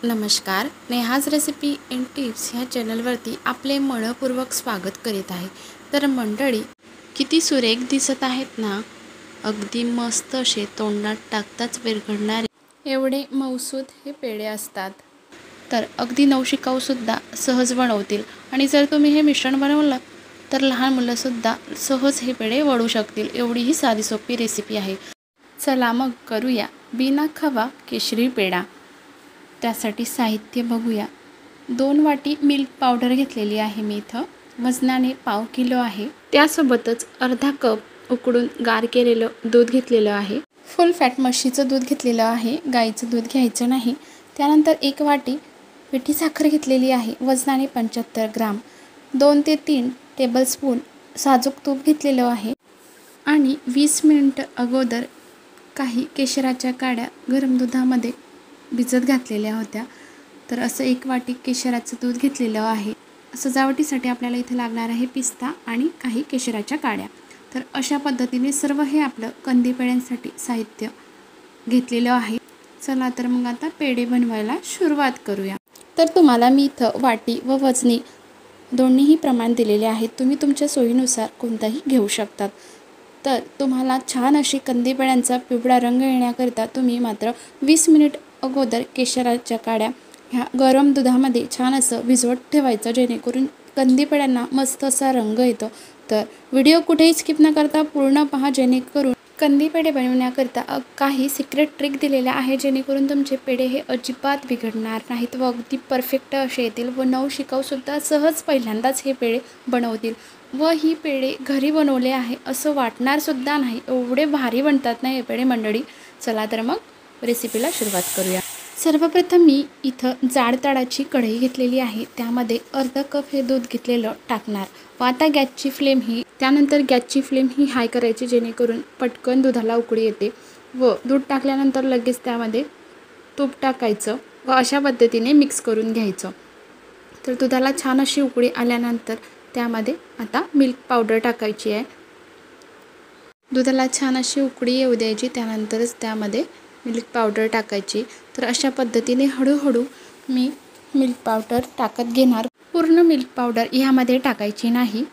नमस्कार, Neha's recipe and tips ह्या चॅनलवरती आपले मनपूर्वक स्वागत करीत आहे। तर मंडळी, किती सुरेख दिसत आहेत ना, अगदी मस्त असे तोंडात टाकताच विरघळणारे एवढे मऊसूद हे पेढे असतात। तर अगदी नवशिकाऊसुद्धा सहज बनवतील आणि जर तुम्ही हे मिश्रण बनवलं तर लहान मुलंसुद्धा सहज हे पेढे वळू शकतील, एवढी ही साधी सोपी रेसिपी आहे। चला मग करूया बिना खवा केशरी पेढा। त्यासाठी साहित्य बघूया। 2 वाटी मिल्क पावडर घेतलेली आहे मी इथं, वजनाने पाव किलो आहे। त्यासोबतच अर्धा कप उकडून गार केलेलं दूध घेतलेलं आहे। फुल फॅट म्हशीचं दूध घेतलेलं आहे, गाईचं दूध घ्यायचं नाही। त्यानंतर 1 वाटी पिठी साखर घेतलेली आहे, वजनाने 75 ग्राम। 2 ते 3 टेबलस्पून साजूक तूप घेतलेलं आहे आणि 20 मिनिटं अगोदर काही केशराच्या काड्या गरम दुधामध्ये भिजत घातलेल्या होत्या। तर असं 1 वाटी केशराचं दूध घेतलेलं आहे। सजावटीसाठी आपल्याला इथे लागणार आहे पिस्ता आणि काही केशराच्या काड्या। तर अशा पद्धतीने सर्व हे आपलं कंदी पेढ्यांसाठी साहित्य घेतलेलं आहे। चला तर मग आता पेढे बनवायला सुरुवात करूया। तर तुम्हाला मी इथं वाटी व वजनी दोन्हीही प्रमाण दिलेले आहेत, तुम्ही तुमच्या सोयीनुसार कोणताही घेऊ शकतात। तर तुम्हाला छान अशी कंदी पेढ्यांचा पिवळा रंग येण्याकरिता तुम्ही मात्र 20 मिनिट अगोदर केशराच्या काड्या ह्या गरम दुधामध्ये छान असं भिजवत ठेवायचं, जेणेकरून कंदी पेढ्यांना मस्त असा रंग येतो। तर व्हिडिओ कुठेही स्किप न करता पूर्ण पहा, जेणेकरून कंदी पेढे बनवण्याकरिता काही सिक्रेट ट्रिक दिलेल्या आहे, जेणेकरून तुमचे पेढे हे अजिबात बिघडणार नाहीत व अगदी परफेक्ट असे येतील व नवशिकाऊसुद्धा सहज पहिल्यांदाच हे पेढे बनवतील व ही पेढे घरी बनवले आहे असं वाटणारसुद्धा नाही, एवढे भारी बनतात ना हे पेढे मंडळी। चला तर मग रेसिपीला सुरुवात करूया। सर्वप्रथम मी इथं जाड तळाची कढई घेतलेली आहे, त्यामध्ये अर्धा कप हे दूध घेतलेलं टाकणार व आता गॅसची फ्लेम ही हाय करायची, जेणेकरून पटकन दुधाला उकळी येते व दूध टाकल्यानंतर लगेच त्यामध्ये तूप टाकायचं व अशा पद्धतीने मिक्स करून घ्यायचं। तर दुधाला छान अशी उकळी आल्यानंतर त्यामध्ये आता मिल्क पावडर टाकायची आहे। दुधाला छान अशी उकळी येऊ द्यायची, त्यानंतरच त्यामध्ये मिल्क पावडर टाकायची। तर अशा पद्धतीने हळूहळू मी मिल्क पावडर टाकत घेणार, पूर्ण मिल्क पावडर ह्यामध्ये टाकायची नाही।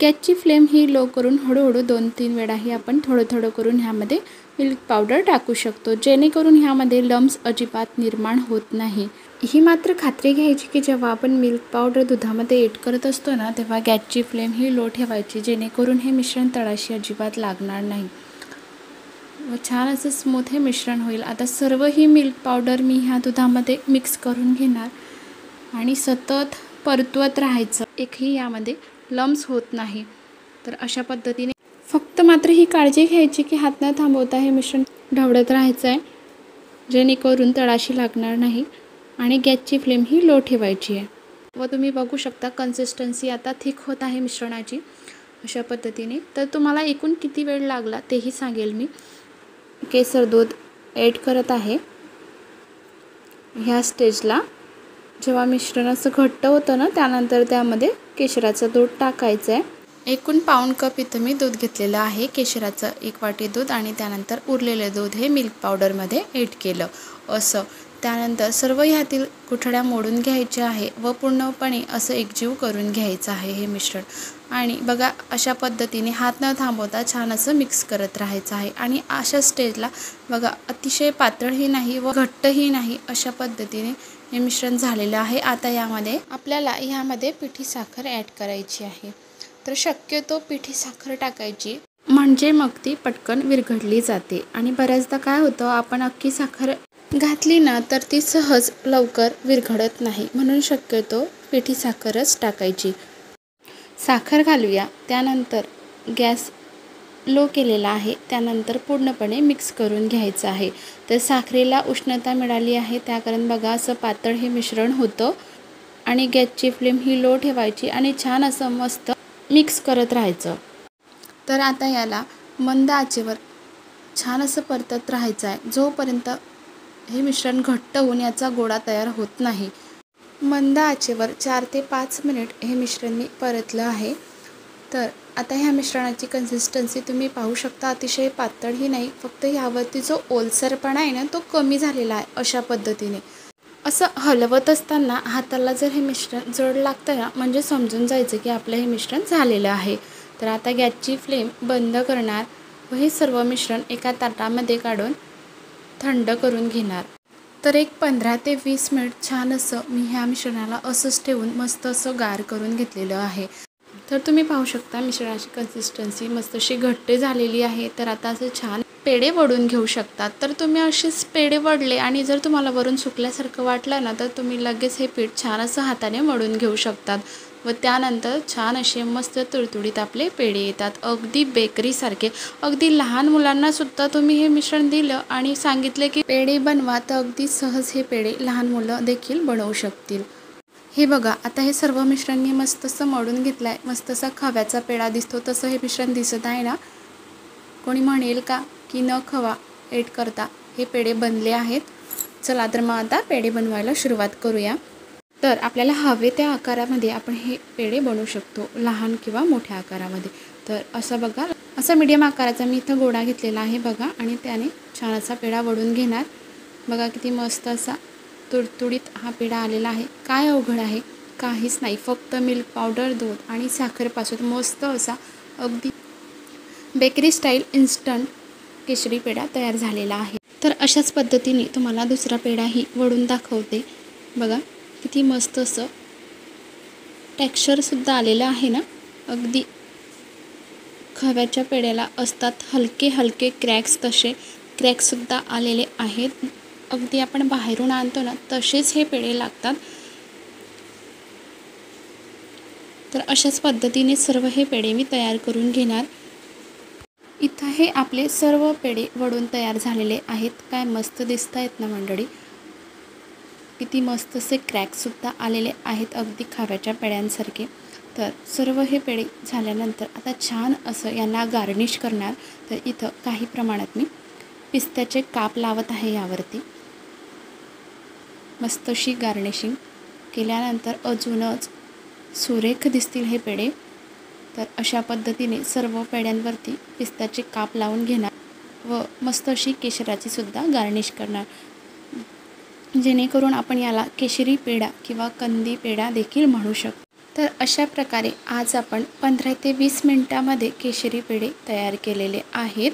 गॅसची फ्लेम ही लो करून हळूहळू 2-3 वेळाही आपण थोडं करून ह्यामध्ये मिल्क पावडर टाकू शकतो, जेणेकरून ह्यामध्ये लम्स अजिबात निर्माण होत नाही। ही मात्र खात्री घ्यायची की जेव्हा आपण मिल्क पावडर दुधामध्ये ॲड करत असतो ना, तेव्हा गॅसची फ्लेम ही लो ठेवायची, जेणेकरून हे मिश्रण तळाशी अजिबात लागणार नाही व छान असं स्मूथ हे मिश्रण होईल। आता सर्व ही मिल्क पावडर मी ह्या दुधामध्ये मिक्स करून घेणार आणि सतत परतवत राहायचं, एकही यामध्ये लम्स होत नाही। तर अशा पद्धतीने फक्त मात्र ही काळजी घ्यायची की हात न थांबवता हे मिश्रण ढवळत राहायचं आहे, जेणेकरून तळाशी लागणार नाही आणि गॅसची फ्लेम ही लो ठेवायची आहे। व तुम्ही बघू शकता कन्सिस्टन्सी आता थिक होत आहे मिश्रणाची अशा पद्धतीने। तर तुम्हाला एकूण किती वेळ लागला तेही सांगेल मी। केसर दूध ॲड करत आहे। ह्या स्टेजला जेव्हा मिश्रण असं घट्ट होतं ना, त्यानंतर त्यामध्ये केशराचं दूध टाकायचं आहे। एकूण पाऊण कप इथं मी दूध घेतलेलं आहे, केशराचं 1 वाटी दूध आणि त्यानंतर उरलेले दूध हे मिल्क पावडरमध्ये ॲड केलं असं। त्यानंतर सर्व ह्यातील गुठळ्या मोडून घ्यायच्या आहे व पूर्णपणे असं एकजीव करून घ्यायचं आहे हे मिश्रण। आणि बघा अशा पद्धतीने हात न थांबवता छान असं मिक्स करत राहायचं आहे। आणि अशा स्टेजला बघा अतिशय पातळही नाही व घट्टही नाही, अशा पद्धतीने हे मिश्रण झालेलं आहे। आता आपल्याला ह्यामध्ये पिठी साखर ॲड करायची आहे। तर शक्यतो पिठी साखर टाकायची, म्हणजे मग ती पटकन विरघळली जाते। आणि बऱ्याचदा काय होतं, आपण अख्खी साखर घातली ना तर ती सहज लवकर विरघळत नाही, म्हणून शक्यतो पिठी साखरच टाकायची। साखर घालूया, त्यानंतर गॅस लो केलेला आहे, त्यानंतर पूर्णपणे मिक्स करून घ्यायचं आहे। तर साखरेला उष्णता मिळाली आहे, त्याकारण बघा असं पातळ हे मिश्रण होतं आणि गॅसची फ्लेम ही लो ठेवायची आणि छान असं मस्त मिक्स करत राहायचं। तर आता याला मंद आचेवर छान असं परतत राहायचं आहे, जोपर्यंत हे मिश्रण घट्ट होऊन याचा गोळा तयार होत नाही। मंद आचेवर 4 ते 5 मिनिट हे मिश्रण मी परतलं आहे। तर आता ह्या मिश्रणाची कन्सिस्टन्सी तुम्ही पाहू शकता, अतिशय पातळही नाही, फक्त ह्यावरती जो ओलसरपणा आहे ना तो कमी झालेला आहे अशा पद्धतीने। असं हलवत असताना हाताला जर हे मिश्रण जड लागतं ना, म्हणजे समजून जायचं की आपलं हे मिश्रण झालेलं आहे. तर आता गॅसची फ्लेम बंद करणार व हे सर्व मिश्रण एका ताटामध्ये काढून थंड करून घेणार. तर एक 15 ते 20 मिनिट छान असं मी ह्या मिश्रणाला असंच ठेवून मस्त असं गार करून घेतलेलं आहे. तर तुम्ही पाहू शकता मिश्रणाची कन्सिस्टन्सी मस्त अशी घट्ट झालेली आहे. तर आता असं छान पेढे वडून घेऊ शकतात. तर तुम्ही असेच पेढे वडले आणि जर तुम्हाला वरून सुकल्यासारखं वाटलं ना, तर तुम्ही लगेच हे पीठ छान असं हाताने मळून घेऊ शकतात व त्यानंतर छान असे मस्त तुडतुडीत आपले पेढे येतात. अगदी बेकरीसारखे. अगदी लहान मुलांनासुद्धा तुम्ही हे मिश्रण दिलं आणि सांगितले की पेढे बनवा, तर अगदी सहज हे पेढे लहान मुलं देखील बनवू शकतील. हे बघा, आता हे सर्व मिश्रण मी मस्त असं मळून घेतलं आहे. मस्त असा खव्याचा पेढा दिसतो तसं हे मिश्रण दिसत आहे ना. कोणी म्हणेल का की न खवा एड करता हे पेढे बनले आहेत. चला तर मग आता पेढे बनवायला सुरुवात करूया. तर आपल्याला हवे त्या आकारामध्ये आपण हे पेढे बनवू शकतो, लहान किंवा मोठ्या आकारामध्ये. तर असं बघा, असा मीडियम आकाराचा मी इथं गोळा घेतलेला आहे बघा आणि त्याने छान असा पेढा वडून घेणार. बघा किती मस्त असा तुडतुडीत हा पेढा आलेला आहे. काय अवघड आहे? काहीच नाही. फक्त मिल्क पावडर, दूध आणि साखरेपासून मस्त असा अगदी बेकरी स्टाईल इन्स्टंट केशरी पेढा तयार झालेला आहे. तर अशाच पद्धतीने तुम्हाला दुसरा पेढाही वडून दाखवते. बघा किती मस्त असं टेक्स्चरसुद्धा आलेलं आहे ना. अगदी खव्याच्या पेढ्याला असतात हलके हलके क्रॅक्स, तसे क्रॅक्ससुद्धा आलेले आहेत. अगदी आपण बाहेरून आणतो ना तसेच हे पेढे लागतात. तर अशाच पद्धतीने सर्व हे पेढे मी तयार करून घेणार. इथं हे आपले सर्व पेढे वडून तयार झालेले आहेत. काय मस्त दिसत आहेत ना मंडळी. किती मस्त असे क्रॅक्ससुद्धा आलेले आहेत अगदी खव्याच्या पेढ्यांसारखे. तर सर्व हे पेढे झाल्यानंतर आता छान असं यांना गार्निश करणार. तर इथं काही प्रमाणात मी पिस्त्याचे काप लावत आहे यावरती. मस्त अशी गार्निशिंग केल्यानंतर अजूनच सुरेख दिसतील हे पेढे. तर अशा पद्धतीने सर्व पेढ्यांवरती पिस्त्याचे काप लावून घेणार व मस्त अशी केशराची सुद्धा गार्निश करणार, जेणेकरून आपण याला केशरी पेढा किंवा कंदी पेढा देखील म्हणू शकतो. तर अशा प्रकारे आज आपण 15 ते 20 मिनिटामध्ये केशरी पेढे तयार केलेले आहेत.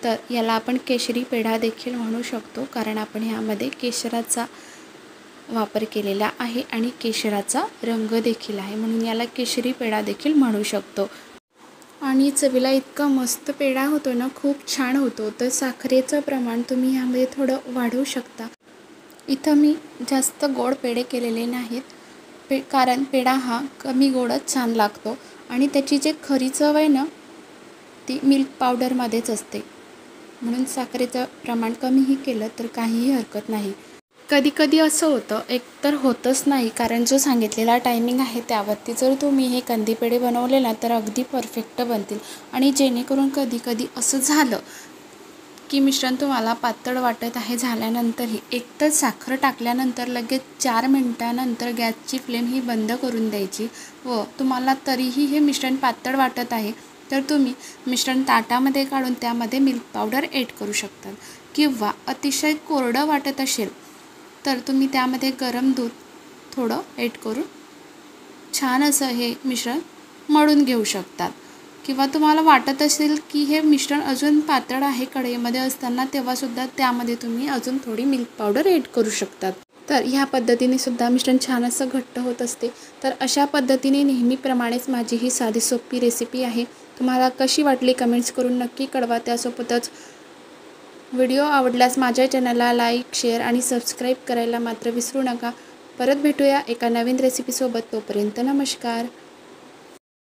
तर याला आपण केशरी पेढा देखील म्हणू शकतो, कारण आपण ह्यामध्ये केशराचा वापर केलेला आहे आणि केशराचा रंग देखील आहे, म्हणून याला केशरी पेढा देखील म्हणू शकतो. आणि चवीला इतका मस्त पेढा होतो ना, खूप छान होतो. तर साखरेचं प्रमाण तुम्ही ह्यामध्ये थोडं वाढवू शकता. इथं मी जास्त गोड पेढे केलेले नाहीत, कारण पेढा हा कमी गोडच छान लागतो आणि त्याची जी खरी चव आहे ना ती मिल्क पावडरमध्येच असते, म्हणून साखरेचं प्रमाण कमीही केलं तर काहीही हरकत नाही. कधी कधी असं होतं, एकतर होतच नाही, कारण जो सांगितलेला टायमिंग आहे त्यावरती जर तुम्ही हे कंदी पेढे बनवले ना तर अगदी परफेक्ट बनतील. आणि जेणेकरून कधी कधी असं झालं की मिश्रण तुम्हाला पातळ वाटत आहे झाल्यानंतरही, एकतर साखर टाकल्यानंतर लगेच 4 मिनिटानंतर गॅसची फ्लेम ही बंद करून द्यायची व तुम्हाला तरीही हे मिश्रण पातळ वाटत आहे तर तुम्ही मिश्रण ताटामध्ये काढून त्यामध्ये मिल्क पावडर ॲड करू शकतात. किंवा अतिशय कोरडं वाटत असेल तर तुम्ही त्यामध्ये गरम दूध थोडं ॲड करून छान असं हे मिश्रण मळून घेऊ शकतात. किंवा तुम्हाला वाटत असेल की हे मिश्रण अजून पातळ आहे कढईमध्ये असताना, तेव्हासुद्धा त्यामध्ये तुम्ही अजून थोडी मिल्क पावडर ॲड करू शकतात. तर ह्या पद्धतीने सुद्धा मिश्रण छान असं घट्ट होत असते. तर अशा पद्धतीने नेहमीप्रमाणेच माझी ही साधी सोपी रेसिपी आहे. तुम्हाला कशी वाटली कमेंट्स करून नक्की कळवा. त्यासोबतच व्हिडिओ आवडल्यास माझ्या चॅनलला लाईक, शेअर आणि सबस्क्राईब करायला मात्र विसरू नका. परत भेटूया एका नवीन रेसिपीसोबत. तोपर्यंत नमस्कार.